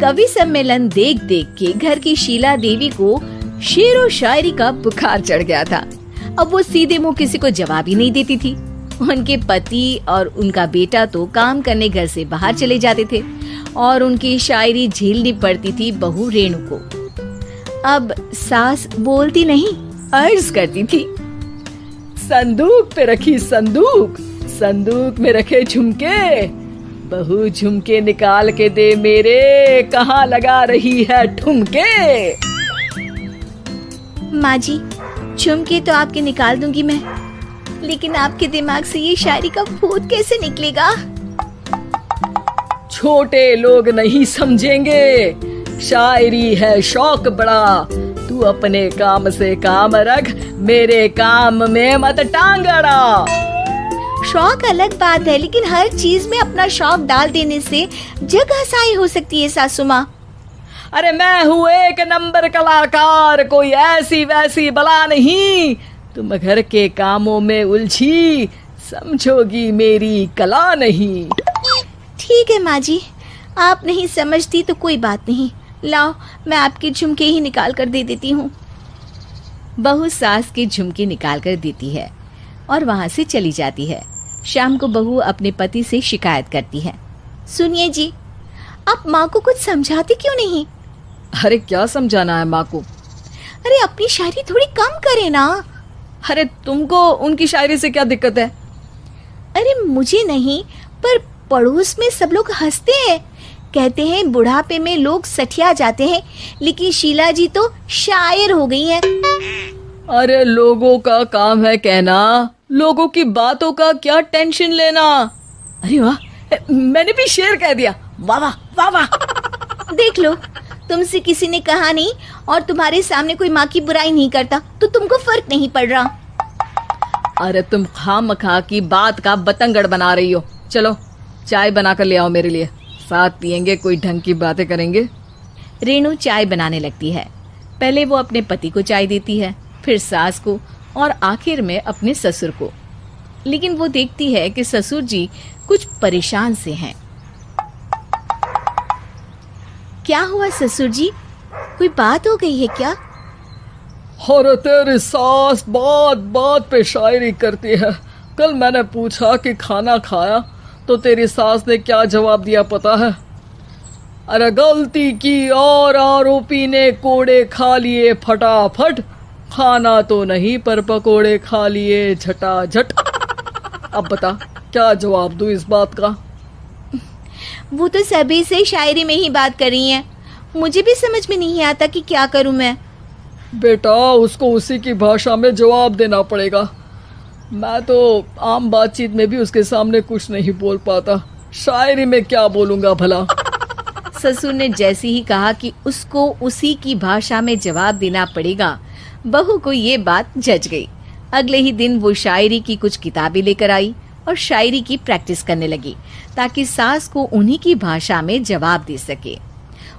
कवि सम्मेलन देख देख के घर की शीला देवी को शेरो शायरी का बुखार चढ़ गया था। अब वो सीधे मुंह किसी को जवाब ही नहीं देती थी। उनके पति और उनका बेटा तो काम करने घर से बाहर चले जाते थे और उनकी शायरी झेलनी पड़ती थी बहू रेणु को। अब सास बोलती नहीं, अर्ज करती थी, संदूक पे रखी संदूक, संदूक में रखे झुमके, बहू झुमके निकाल के दे मेरे, कहाँ लगा रही है ठुमके। माँ जी, झुमके तो आपके निकाल दूंगी मैं, लेकिन आपके दिमाग से ये शायरी का भूत कैसे निकलेगा? छोटे लोग नहीं समझेंगे, शायरी है शौक बड़ा, तू अपने काम से काम रख, मेरे काम में मत टांग अड़ा। शौक अलग बात है, लेकिन हर चीज में अपना शौक डाल देने से जग हंसाई हो सकती है सासू माँ। अरे मैं हूँ एक नंबर कलाकार, कोई ऐसी वैसी बला नहीं, तुम घर के कामों में उलझी, समझोगी मेरी कला नहीं। ठीक है माँ जी, आप नहीं समझती तो कोई बात नहीं, लाओ मैं आपके झुमके ही निकाल कर दे देती हूँ। बहू सास के झुमके निकाल कर देती है और वहाँ से चली जाती है। शाम को बहू अपने पति से शिकायत करती है, सुनिए जी, आप माँ को कुछ समझाते क्यों नहीं? अरे क्या समझाना है माँ को? अरे अपनी शायरी थोड़ी कम करे ना। अरे तुमको उनकी शायरी से क्या दिक्कत है? अरे मुझे नहीं, पर पड़ोस में सब लोग हंसते हैं, कहते हैं बुढ़ापे में लोग सठिया जाते हैं, लेकिन शीला जी तो शायर हो गई हैं। अरे लोगों का काम है कहना, लोगों की बातों का क्या टेंशन लेना। अरे वाह, मैंने भी शेर कह दिया, वाह वाह वाह वाह। देख लो, तुमसे किसी ने कहा नहीं और तुम्हारे सामने कोई माँ की बुराई नहीं करता तो तुमको फर्क नहीं पड़ रहा। अरे तुम खामखा की बात का बतंगड़ बना रही हो। चलो चाय बना कर ले आओ मेरे लिए, साथ पियेंगे, कोई ढंग की बातें करेंगे। रेणु चाय बनाने लगती है। पहले वो अपने पति को चाय देती है, फिर सास को और आखिर में अपने ससुर को। लेकिन वो देखती है कि ससुर जी कुछ परेशान से हैं। क्या हुआ ससुर जी, कोई बात हो गई है क्या? अरे तेरी सास बात बात पे शायरी करती है। कल मैंने पूछा कि खाना खाया तो तेरी सास ने क्या जवाब दिया पता है? अरे गलती की और आरोपी ने कोड़े खा लिए फटाफट, खाना तो नहीं पर पकोड़े खा लिए झटाझट। अब बता क्या जवाब दूं इस बात का? वो तो सभी से शायरी में ही बात कर रही हैं, मुझे भी समझ में नहीं आता कि क्या करूं मैं। बेटा उसको उसी की भाषा में जवाब देना पड़ेगा। मैं तो आम बातचीत में भी उसके सामने कुछ नहीं बोल पाता, शायरी में क्या बोलूंगा भला। ससुर ने जैसे ही कहा कि उसको उसी की भाषा में जवाब देना पड़ेगा, बहू को ये बात जच गई। अगले ही दिन वो शायरी की कुछ किताबें लेकर आई और शायरी की प्रैक्टिस करने लगी ताकि सास को उन्हीं की भाषा में जवाब दे सके।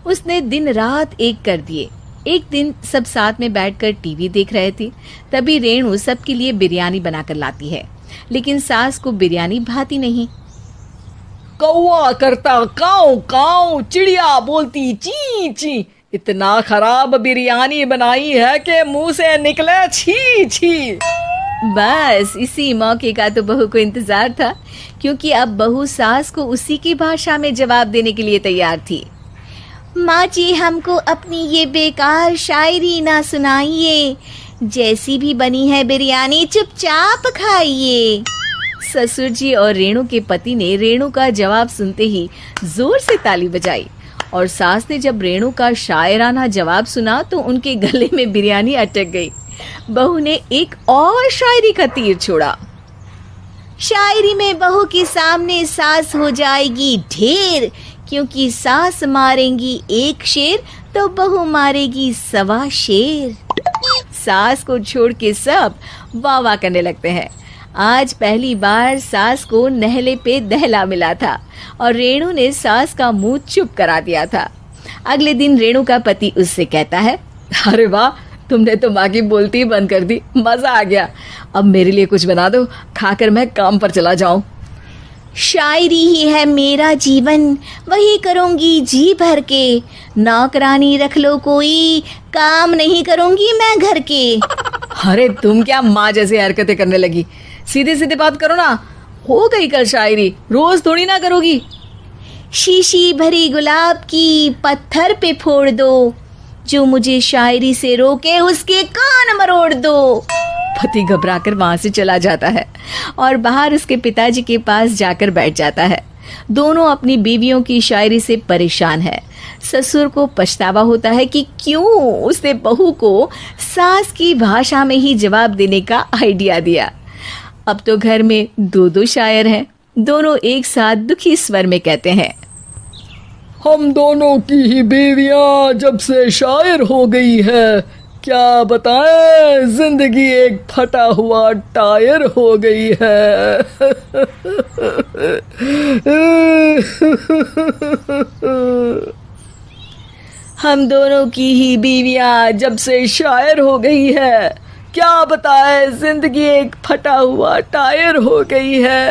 उसने दिन रात एक कर दिए। एक दिन सब साथ में बैठकर टीवी देख रहे थे, तभी रेणु सबके लिए बिरयानी बनाकर लाती है, लेकिन सास को बिरयानी भाती नहीं। कौवा करता काऊ काऊ, चिड़िया बोलती ची ची, इतना खराब बिरयानी बनाई है कि मुंह से निकले छी छी। बस इसी मौके का तो बहू को इंतजार था, क्योंकि अब बहू सास को उसी की भाषा में जवाब देने के लिए तैयार थी। माँ जी, हमको अपनी ये बेकार शायरी ना सुनाइए, जैसी भी बनी है बिरयानी चुपचाप खाइए। ससुर जी और रेणु के पति ने रेणु का जवाब सुनते ही जोर से ताली बजाई और सास ने जब रेणु का शायराना जवाब सुना तो उनके गले में बिरयानी अटक गई। बहू ने एक और शायरी का तीर छोड़ा। शायरी में बहू के सामने सास हो जाएगी ढेर, क्योंकि सास मारेंगी एक शेर तो बहू मारेगी 1.25 शेर। सास को छोड़ के सब वाह वाह करने लगते हैं। आज पहली बार सास को नहले पे दहला मिला था और रेणु ने सास का मुंह चुप करा दिया था। अगले दिन रेणु का पति उससे कहता है, अरे वाह, तुमने तो माँ की बोलती ही बंद कर दी, मजा आ गया। अब मेरे लिए कुछ बना दो, खाकर मैं काम पर चला जाऊं। शायरी ही है मेरा जीवन, वही करूँगी जी भर के। नौकरानी रख लो कोई, काम नहीं करूँगी मैं घर के। अरे तुम क्या माँ जैसी हरकतें करने लगी, सीधे सीधे बात करो ना। हो गई कल शायरी, रोज थोड़ी ना करोगी। शीशी भरी गुलाब की पत्थर पे फोड़ दो, जो मुझे शायरी से रोके उसके कान मरोड़ दो। पति घबराकर वहां से चला जाता है और बाहर उसके पिताजी के पास जाकर बैठ जाता है। दोनों अपनी बीवियों की शायरी से परेशान है। ससुर को पछतावा होता है कि क्यों उसने बहू को सास की भाषा में ही जवाब देने का आइडिया दिया। अब तो घर में दो दो शायर हैं। दोनों एक साथ दुखी स्वर में कहते हैं, हम दोनों की ही बीवियां जब से शायर हो गई है, क्या बताएं, जिंदगी एक फटा हुआ टायर हो गई है। हम दोनों की ही बीवियां जब से शायर हो गई है, क्या बताए जिंदगी एक फटा हुआ टायर हो गई है।